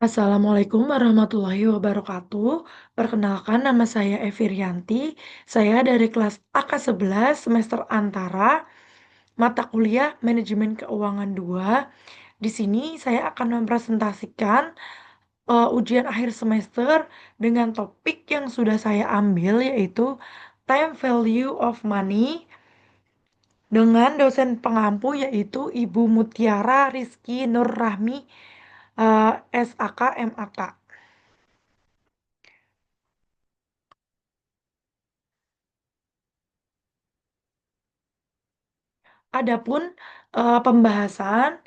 Assalamualaikum warahmatullahi wabarakatuh. Perkenalkan nama saya Evi Rianti. Saya dari kelas AK11 semester antara mata kuliah Manajemen Keuangan 2. Di sini saya akan mempresentasikan ujian akhir semester dengan topik yang sudah saya ambil yaitu Time Value of Money dengan dosen pengampu yaitu Ibu Mutiara Rizky Nur Rahmi, SAK MAK. Adapun pembahasan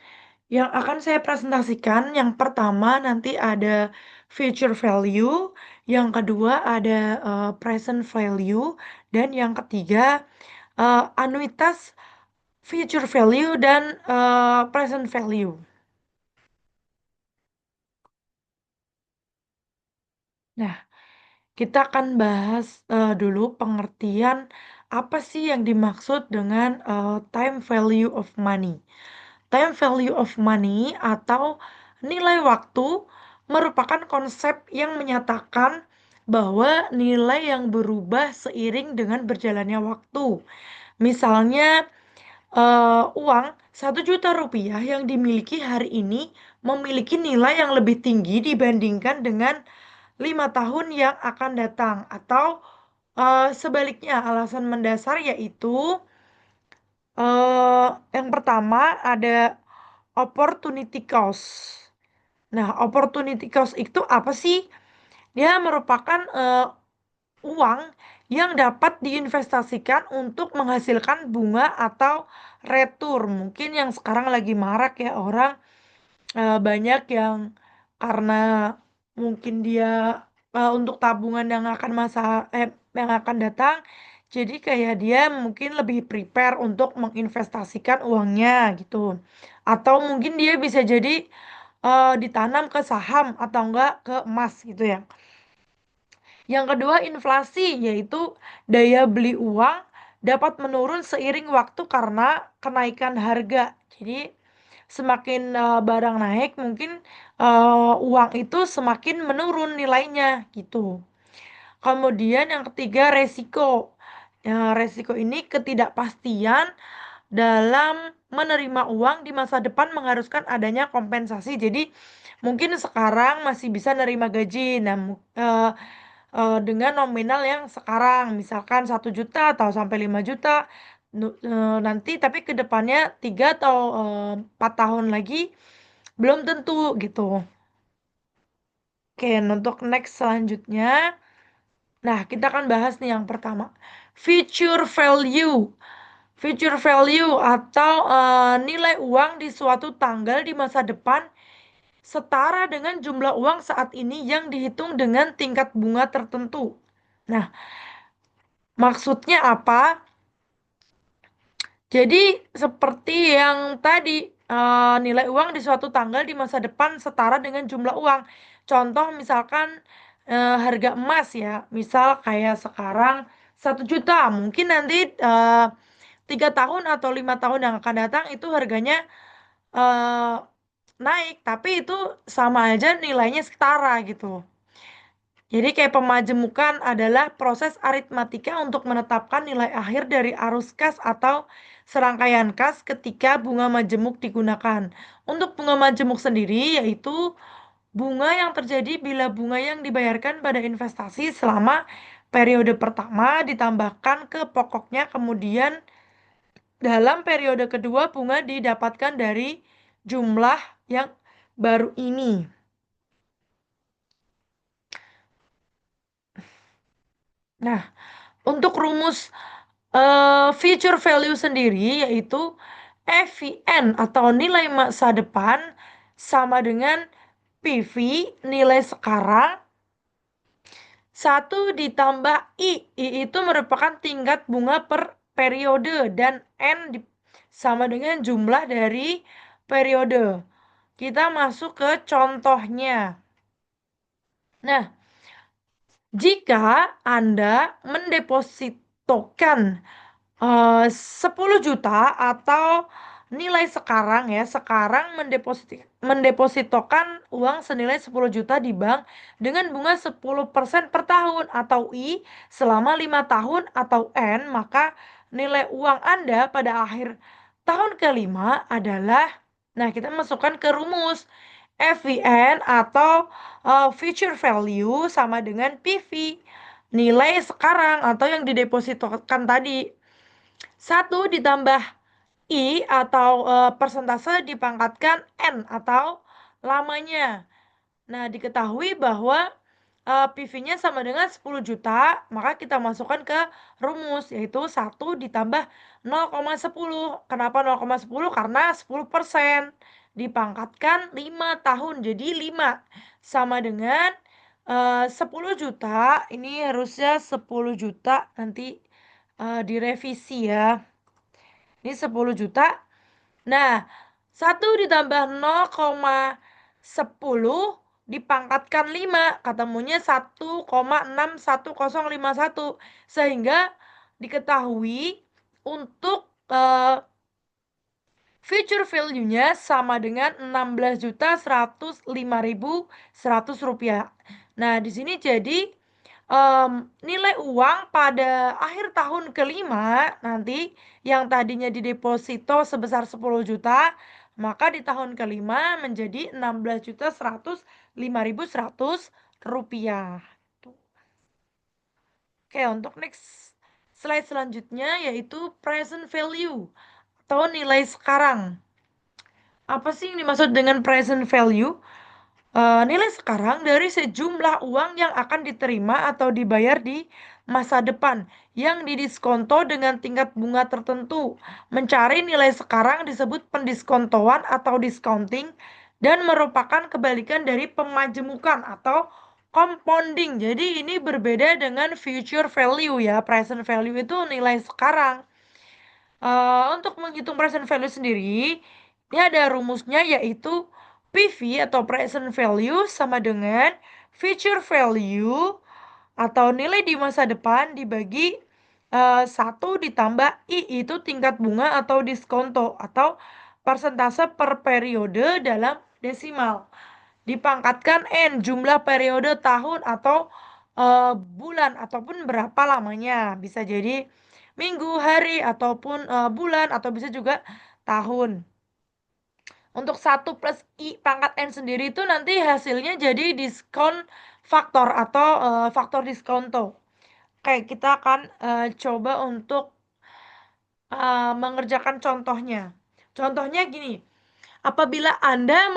yang akan saya presentasikan, yang pertama nanti ada future value, yang kedua ada present value, dan yang ketiga anuitas future value dan present value. Nah, kita akan bahas dulu pengertian apa sih yang dimaksud dengan time value of money. Time value of money atau nilai waktu merupakan konsep yang menyatakan bahwa nilai yang berubah seiring dengan berjalannya waktu. Misalnya uang 1 juta rupiah yang dimiliki hari ini memiliki nilai yang lebih tinggi dibandingkan dengan 5 tahun yang akan datang, atau sebaliknya. Alasan mendasar yaitu yang pertama ada opportunity cost. Nah, opportunity cost itu apa sih? Dia merupakan uang yang dapat diinvestasikan untuk menghasilkan bunga atau retur. Mungkin yang sekarang lagi marak ya, orang banyak yang karena mungkin dia untuk tabungan yang akan datang, jadi kayak dia mungkin lebih prepare untuk menginvestasikan uangnya gitu, atau mungkin dia bisa jadi ditanam ke saham atau enggak ke emas gitu ya. Yang kedua, inflasi, yaitu daya beli uang dapat menurun seiring waktu karena kenaikan harga. Jadi semakin barang naik, mungkin uang itu semakin menurun nilainya gitu. Kemudian yang ketiga, resiko. Resiko ini ketidakpastian dalam menerima uang di masa depan mengharuskan adanya kompensasi. Jadi mungkin sekarang masih bisa nerima gaji, nah dengan nominal yang sekarang misalkan 1 juta atau sampai 5 juta, nanti tapi ke depannya 3 atau 4 tahun lagi belum tentu gitu. Oke, untuk next selanjutnya, nah kita akan bahas nih yang pertama, future value. Future value atau nilai uang di suatu tanggal di masa depan setara dengan jumlah uang saat ini yang dihitung dengan tingkat bunga tertentu. Nah, maksudnya apa? Jadi seperti yang tadi, nilai uang di suatu tanggal di masa depan setara dengan jumlah uang. Contoh misalkan harga emas ya, misal kayak sekarang 1 juta, mungkin nanti 3 tahun atau 5 tahun yang akan datang itu harganya eh, naik, tapi itu sama aja nilainya setara gitu. Jadi kayak pemajemukan adalah proses aritmatika untuk menetapkan nilai akhir dari arus kas atau serangkaian kas ketika bunga majemuk digunakan. Untuk bunga majemuk sendiri yaitu bunga yang terjadi bila bunga yang dibayarkan pada investasi selama periode pertama ditambahkan ke pokoknya, kemudian dalam periode kedua bunga didapatkan dari jumlah yang baru ini. Nah, untuk rumus future value sendiri yaitu FVN atau nilai masa depan sama dengan PV nilai sekarang 1 ditambah I. I itu merupakan tingkat bunga per periode dan sama dengan jumlah dari periode. Kita masuk ke contohnya. Nah, jika Anda mendepositokan 10 juta atau nilai sekarang ya, sekarang mendepositokan uang senilai 10 juta di bank dengan bunga 10% per tahun atau I selama 5 tahun atau N, maka nilai uang Anda pada akhir tahun kelima adalah, nah kita masukkan ke rumus FVN atau future value sama dengan PV, nilai sekarang atau yang didepositokan tadi. 1 ditambah I atau persentase dipangkatkan N atau lamanya. Nah, diketahui bahwa PV-nya sama dengan 10 juta, maka kita masukkan ke rumus, yaitu 1 ditambah 0,10. Kenapa 0,10? Karena 10% dipangkatkan 5 tahun, jadi 5 sama dengan 10 juta. Ini harusnya 10 juta, nanti direvisi ya. Ini 10 juta. Nah, 1 ditambah 0,10 dipangkatkan 5, ketemunya 1,61051. Sehingga diketahui untuk future value-nya sama dengan Rp16.105.100. Nah, di sini jadi nilai uang pada akhir tahun kelima nanti yang tadinya dideposito sebesar 10 juta, maka di tahun kelima menjadi Rp16.105.100. Oke, untuk next slide selanjutnya yaitu present value atau nilai sekarang. Apa sih yang dimaksud dengan present value? Nilai sekarang dari sejumlah uang yang akan diterima atau dibayar di masa depan yang didiskonto dengan tingkat bunga tertentu. Mencari nilai sekarang disebut pendiskontoan atau discounting dan merupakan kebalikan dari pemajemukan atau compounding. Jadi ini berbeda dengan future value ya. Present value itu nilai sekarang. Untuk menghitung present value sendiri, ini ada rumusnya yaitu PV atau present value sama dengan future value atau nilai di masa depan dibagi 1 ditambah I, itu tingkat bunga atau diskonto atau persentase per periode dalam desimal. Dipangkatkan N, jumlah periode tahun atau bulan ataupun berapa lamanya. Bisa jadi minggu, hari, ataupun bulan, atau bisa juga tahun. Untuk 1 plus I pangkat N sendiri itu nanti hasilnya jadi diskon faktor atau faktor diskonto. Oke, kita akan coba untuk mengerjakan contohnya. Contohnya gini, apabila Anda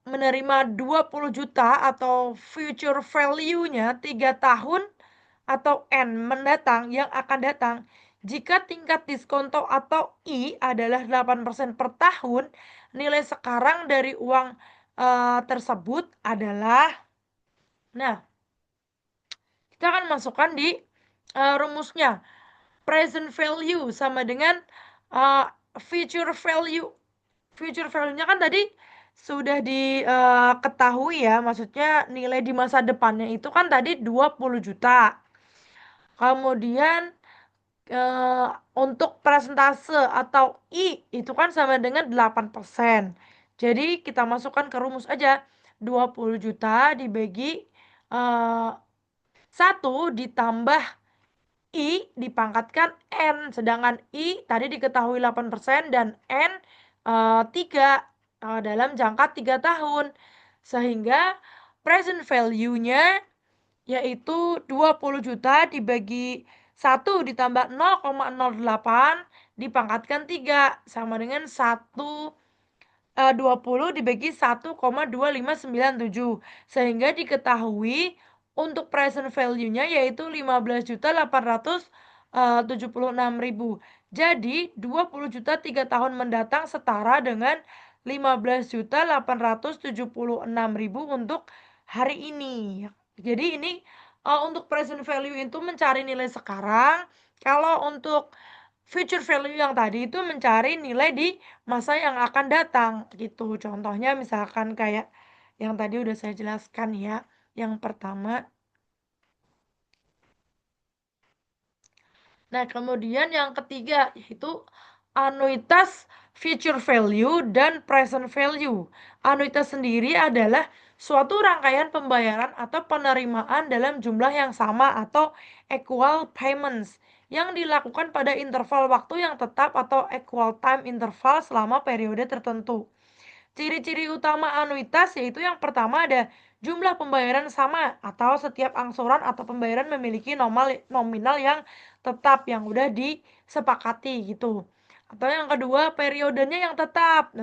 menerima 20 juta atau future value-nya 3 tahun atau N mendatang yang akan datang, jika tingkat diskonto atau I adalah 8% per tahun, nilai sekarang dari uang tersebut adalah, nah, kita akan masukkan di rumusnya. Present value sama dengan future value. Future value-nya kan tadi sudah diketahui ya, maksudnya nilai di masa depannya itu kan tadi 20 juta. Kemudian untuk persentase atau I itu kan sama dengan 8%. Jadi kita masukkan ke rumus aja. 20 juta dibagi 1 ditambah I dipangkatkan N. Sedangkan I tadi diketahui 8% dan N 3 dalam jangka 3 tahun. Sehingga present value-nya yaitu 20 juta dibagi 1 ditambah 0,08 dipangkatkan 3 sama dengan 20 dibagi 1,2597. Sehingga diketahui untuk present value-nya yaitu 15.876.000. Jadi 20 juta 3 tahun mendatang setara dengan 15.876.000 untuk hari ini. Jadi ini untuk present value itu mencari nilai sekarang. Kalau untuk future value yang tadi itu mencari nilai di masa yang akan datang gitu. Contohnya misalkan kayak yang tadi udah saya jelaskan ya. Yang pertama. Nah, kemudian yang ketiga yaitu anuitas future value dan present value. Anuitas sendiri adalah suatu rangkaian pembayaran atau penerimaan dalam jumlah yang sama atau equal payments yang dilakukan pada interval waktu yang tetap atau equal time interval selama periode tertentu. Ciri-ciri utama anuitas yaitu yang pertama ada jumlah pembayaran sama atau setiap angsuran atau pembayaran memiliki nominal yang tetap yang udah disepakati gitu. Atau yang kedua periodenya yang tetap,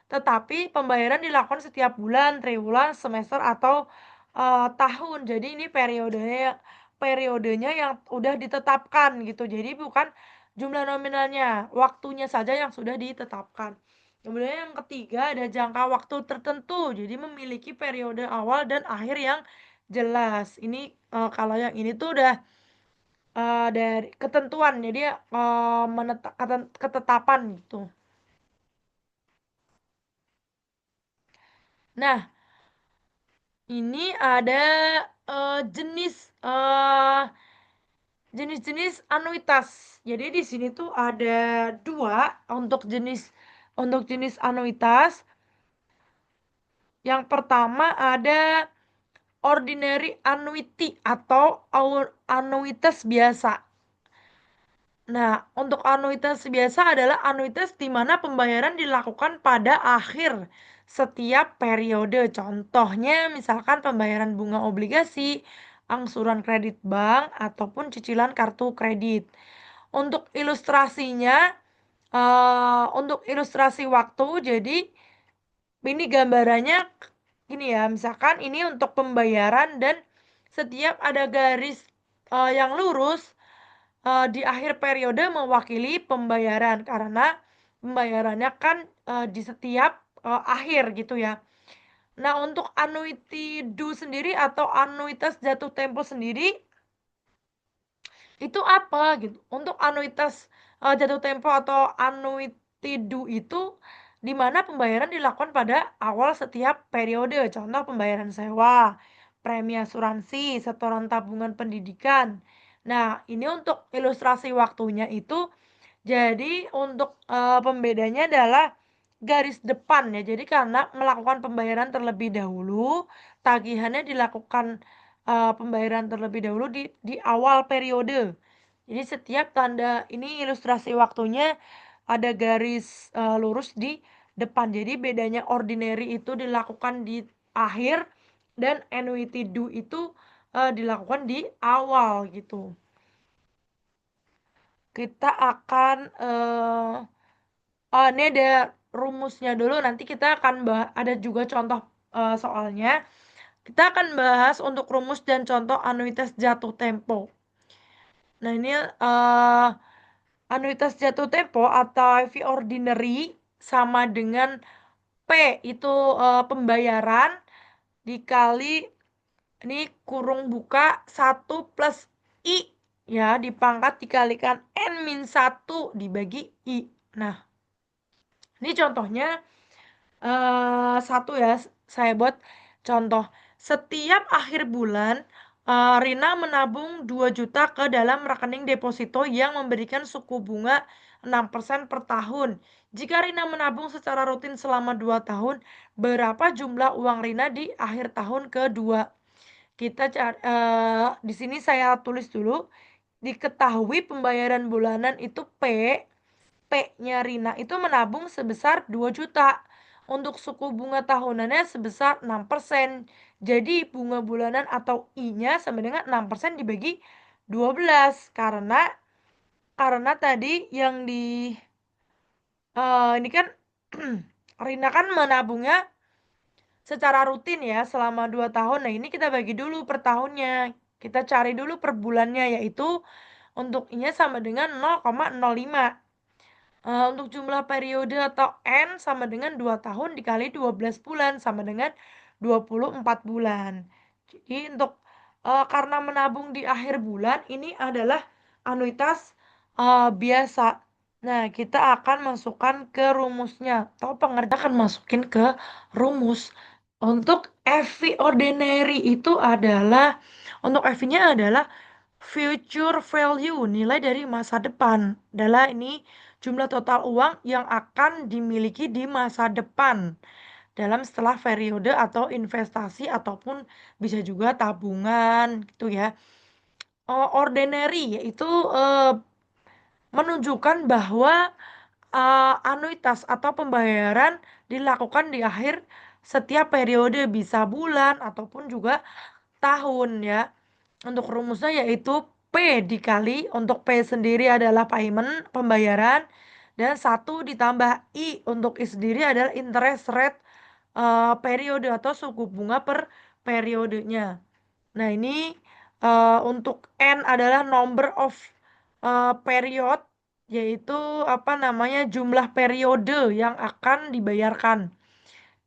tetapi pembayaran dilakukan setiap bulan, triwulan, semester atau tahun. Jadi ini periodenya yang udah ditetapkan gitu. Jadi bukan jumlah nominalnya, waktunya saja yang sudah ditetapkan. Kemudian yang ketiga ada jangka waktu tertentu, jadi memiliki periode awal dan akhir yang jelas. Ini kalau yang ini tuh udah dari ketentuan, jadi ketetapan gitu. Nah, ini ada jenis-jenis anuitas. Jadi di sini tuh ada dua untuk jenis anuitas. Yang pertama ada ordinary annuity atau anuitas biasa. Nah, untuk anuitas biasa adalah anuitas di mana pembayaran dilakukan pada akhir setiap periode. Contohnya misalkan pembayaran bunga obligasi, angsuran kredit bank, ataupun cicilan kartu kredit. Untuk ilustrasinya, untuk ilustrasi waktu, jadi ini gambarannya gini ya, misalkan ini untuk pembayaran dan setiap ada garis yang lurus di akhir periode mewakili pembayaran karena pembayarannya kan di setiap akhir gitu ya. Nah, untuk annuity due sendiri atau anuitas jatuh tempo sendiri itu apa gitu. Untuk anuitas jatuh tempo atau annuity due itu di mana pembayaran dilakukan pada awal setiap periode. Contoh pembayaran sewa, premi asuransi, setoran tabungan pendidikan. Nah, ini untuk ilustrasi waktunya itu jadi untuk pembedanya adalah garis depan ya. Jadi karena melakukan pembayaran terlebih dahulu, tagihannya dilakukan pembayaran terlebih dahulu di awal periode. Jadi setiap tanda ini ilustrasi waktunya ada garis lurus di depan. Jadi bedanya ordinary itu dilakukan di akhir dan annuity due itu dilakukan di awal gitu. Kita akan ini ada rumusnya dulu, nanti kita akan ada juga contoh soalnya. Kita akan bahas untuk rumus dan contoh anuitas jatuh tempo. Nah, ini anuitas jatuh tempo atau fee ordinary sama dengan P itu pembayaran dikali ini kurung buka 1 plus I ya dipangkat dikalikan N-1 dibagi I. Nah, ini contohnya satu ya, saya buat contoh. Setiap akhir bulan Rina menabung 2 juta ke dalam rekening deposito yang memberikan suku bunga 6% per tahun. Jika Rina menabung secara rutin selama 2 tahun, berapa jumlah uang Rina di akhir tahun kedua? Kita cari di sini saya tulis dulu, diketahui pembayaran bulanan itu P-nya Rina itu menabung sebesar 2 juta. Untuk suku bunga tahunannya sebesar 6%. Jadi bunga bulanan atau I-nya sama dengan 6% dibagi 12 karena tadi yang di ini kan Rina kan menabungnya secara rutin ya selama 2 tahun. Nah, ini kita bagi dulu per tahunnya. Kita cari dulu per bulannya yaitu untuk I-nya sama dengan 0,05. Untuk jumlah periode atau N sama dengan 2 tahun dikali 12 bulan sama dengan 24 bulan. Jadi untuk karena menabung di akhir bulan ini adalah anuitas biasa. Nah, kita akan masukkan ke rumusnya atau pengerjaan akan masukin ke rumus. Untuk FV ordinary itu adalah untuk FV-nya adalah future value, nilai dari masa depan. Adalah ini jumlah total uang yang akan dimiliki di masa depan dalam setelah periode atau investasi ataupun bisa juga tabungan gitu ya. Ordinary yaitu, menunjukkan bahwa, anuitas atau pembayaran dilakukan di akhir setiap periode, bisa bulan ataupun juga tahun ya. Untuk rumusnya yaitu P dikali, untuk P sendiri adalah payment, pembayaran, dan satu ditambah I, untuk I sendiri adalah interest rate, periode atau suku bunga per periodenya. Nah ini, untuk N adalah number of, period, yaitu apa namanya, jumlah periode yang akan dibayarkan.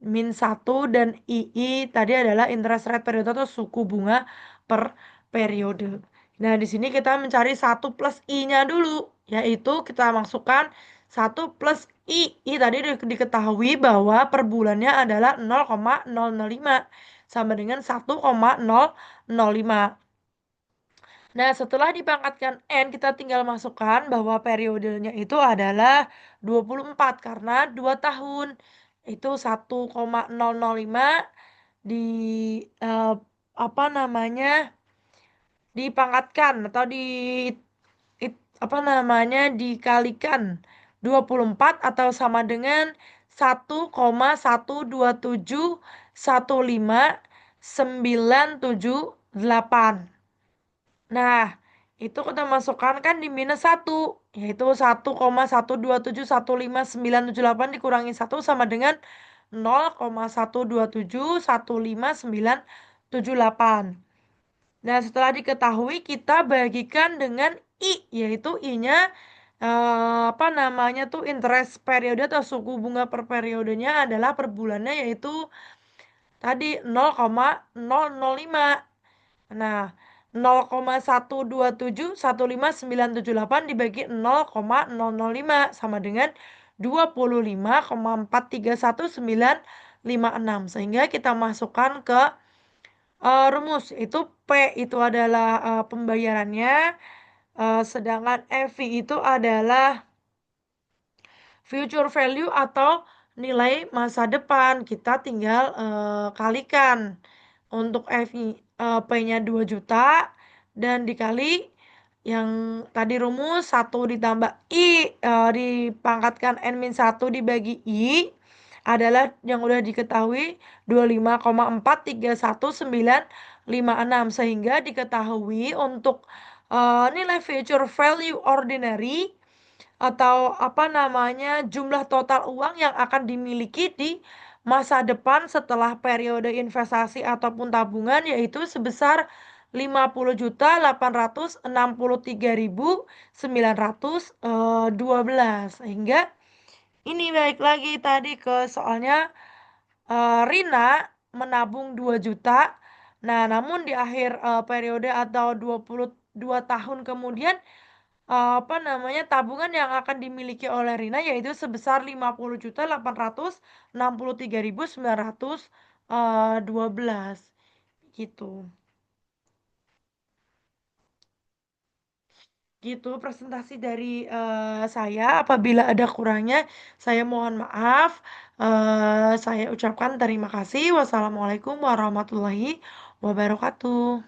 Min satu dan II tadi adalah interest rate periode atau suku bunga per periode. Nah, di sini kita mencari 1 plus I-nya dulu, yaitu kita masukkan 1 plus I. I tadi diketahui bahwa per bulannya adalah 0,005 sama dengan 1,005. Nah, setelah dipangkatkan N, kita tinggal masukkan bahwa periodenya itu adalah 24 karena 2 tahun. Itu 1,005 di eh, apa namanya? Dipangkatkan atau apa namanya? Dikalikan 24 atau sama dengan 1,1271597,8. Nah, itu kita masukkan kan di minus 1, yaitu 1,1271597,8 dikurangi 1 sama dengan 0,1271597,8. Nah, setelah diketahui kita bagikan dengan I, yaitu I-nya apa namanya tuh, interest periode atau suku bunga per periodenya adalah per bulannya, yaitu tadi 0,005. Nah, 0,1271597,8 dibagi 0,005 sama dengan 25,431,956. Sehingga kita masukkan ke rumus, itu P itu adalah pembayarannya, sedangkan FI itu adalah future value atau nilai masa depan. Kita tinggal kalikan. Untuk FI, P-nya 2 juta dan dikali yang tadi rumus 1 ditambah I, dipangkatkan N-1 dibagi I adalah yang udah diketahui 25,431,956, sehingga diketahui untuk nilai future value ordinary atau apa namanya, jumlah total uang yang akan dimiliki di masa depan setelah periode investasi ataupun tabungan, yaitu sebesar 50.863.912. Sehingga ini balik lagi tadi ke soalnya, Rina menabung 2 juta. Nah, namun di akhir periode atau 22 tahun kemudian, apa namanya, tabungan yang akan dimiliki oleh Rina yaitu sebesar 50.863.912 gitu. Gitu presentasi dari saya. Apabila ada kurangnya, saya mohon maaf. Saya ucapkan terima kasih. Wassalamualaikum warahmatullahi wabarakatuh.